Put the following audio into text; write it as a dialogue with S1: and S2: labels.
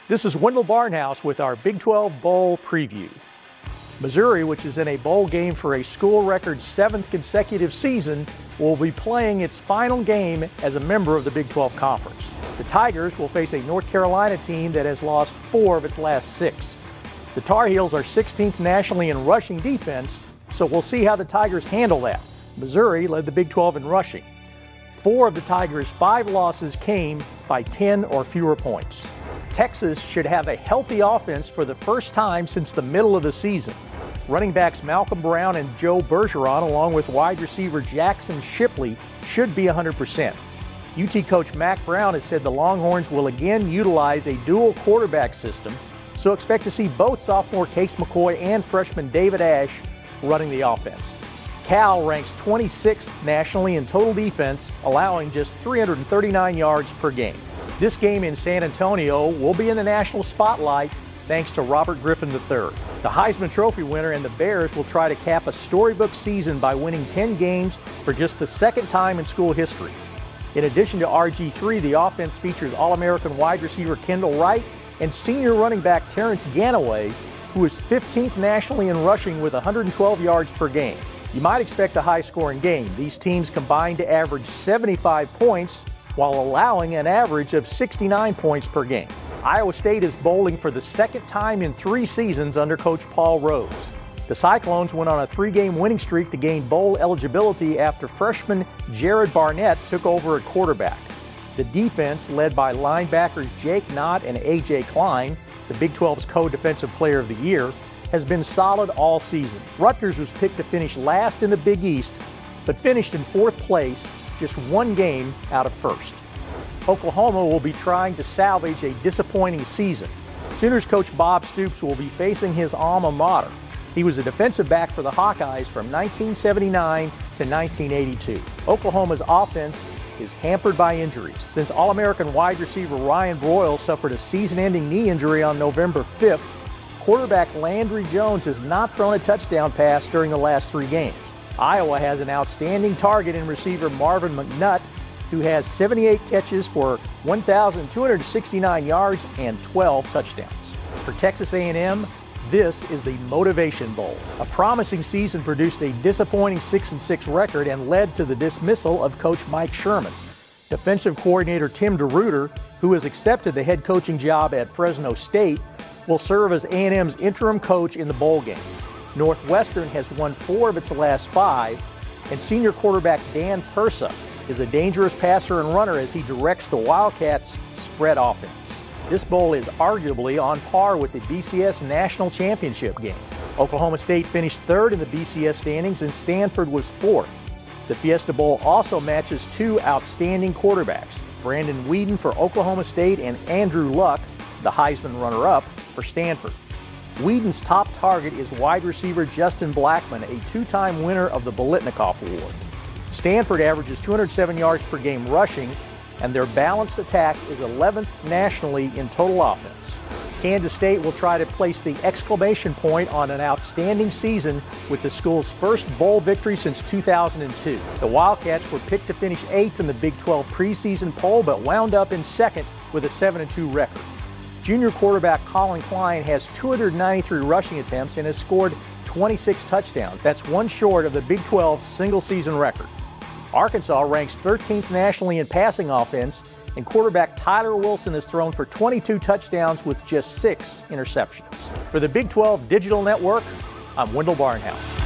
S1: This is Wendell Barnhouse with our Big 12 Bowl preview. Missouri, which is in a bowl game for a school record 7th consecutive season, will be playing its final game as a member of the Big 12 Conference. The Tigers will face a North Carolina team that has lost 4 of its last 6. The Tar Heels are 16th nationally in rushing defense, so we'll see how the Tigers handle that. Missouri led the Big 12 in rushing. 4 of the Tigers' 5 losses came by 10 or fewer points. Texas should have a healthy offense for the first time since the middle of the season. Running backs Malcolm Brown and Joe Bergeron, along with wide receiver Jackson Shipley, should be 100%. UT coach Mack Brown has said the Longhorns will again utilize a dual quarterback system, so expect to see both sophomore Case McCoy and freshman David Ash running the offense. Cal ranks 26th nationally in total defense, allowing just 339 yards per game. This game in San Antonio will be in the national spotlight thanks to Robert Griffin III. The Heisman Trophy winner and the Bears will try to cap a storybook season by winning 10 games for just the second time in school history. In addition to RG3, the offense features All-American wide receiver Kendall Wright and senior running back Terrence Ganaway, who is 15th nationally in rushing with 112 yards per game. You might expect a high-scoring game. These teams combined to average 75 points while allowing an average of 69 points per game. Iowa State is bowling for the second time in 3 seasons under Coach Paul Rhoads. The Cyclones went on a 3-game winning streak to gain bowl eligibility after freshman Jared Barnett took over at quarterback. The defense, led by linebackers Jake Knott and A.J. Klein, the Big 12's co-defensive player of the year, has been solid all season. Rutgers was picked to finish last in the Big East, but finished in 4th place, just 1 game out of 1st. Oklahoma will be trying to salvage a disappointing season. Sooners coach Bob Stoops will be facing his alma mater. He was a defensive back for the Hawkeyes from 1979 to 1982. Oklahoma's offense is hampered by injuries. Since All-American wide receiver Ryan Broyles suffered a season-ending knee injury on November 5th, quarterback Landry Jones has not thrown a touchdown pass during the last 3 games. Iowa has an outstanding target in receiver Marvin McNutt, who has 78 catches for 1,269 yards and 12 touchdowns. For Texas A&M, this is the Motivation Bowl. A promising season produced a disappointing 6-6 record and led to the dismissal of coach Mike Sherman. Defensive coordinator Tim DeRuyter, who has accepted the head coaching job at Fresno State, will serve as A&M's interim coach in the bowl game. Northwestern has won 4 of its last 5, and senior quarterback Dan Persa is a dangerous passer and runner as he directs the Wildcats' spread offense. This bowl is arguably on par with the BCS National Championship game. Oklahoma State finished 3rd in the BCS standings and Stanford was 4th. The Fiesta Bowl also matches 2 outstanding quarterbacks, Brandon Weeden for Oklahoma State and Andrew Luck, the Heisman runner-up, for Stanford. Weeden's top target is wide receiver Justin Blackman, a 2-time winner of the Biletnikoff Award. Stanford averages 207 yards per game rushing, and their balanced attack is 11th nationally in total offense. Kansas State will try to place the exclamation point on an outstanding season with the school's first bowl victory since 2002. The Wildcats were picked to finish 8th in the Big 12 preseason poll, but wound up in 2nd with a 7-2 record. Junior quarterback Colin Klein has 293 rushing attempts and has scored 26 touchdowns. That's 1 short of the Big 12 single-season record. Arkansas ranks 13th nationally in passing offense, and quarterback Tyler Wilson has thrown for 22 touchdowns with just 6 interceptions. For the Big 12 Digital Network, I'm Wendell Barnhouse.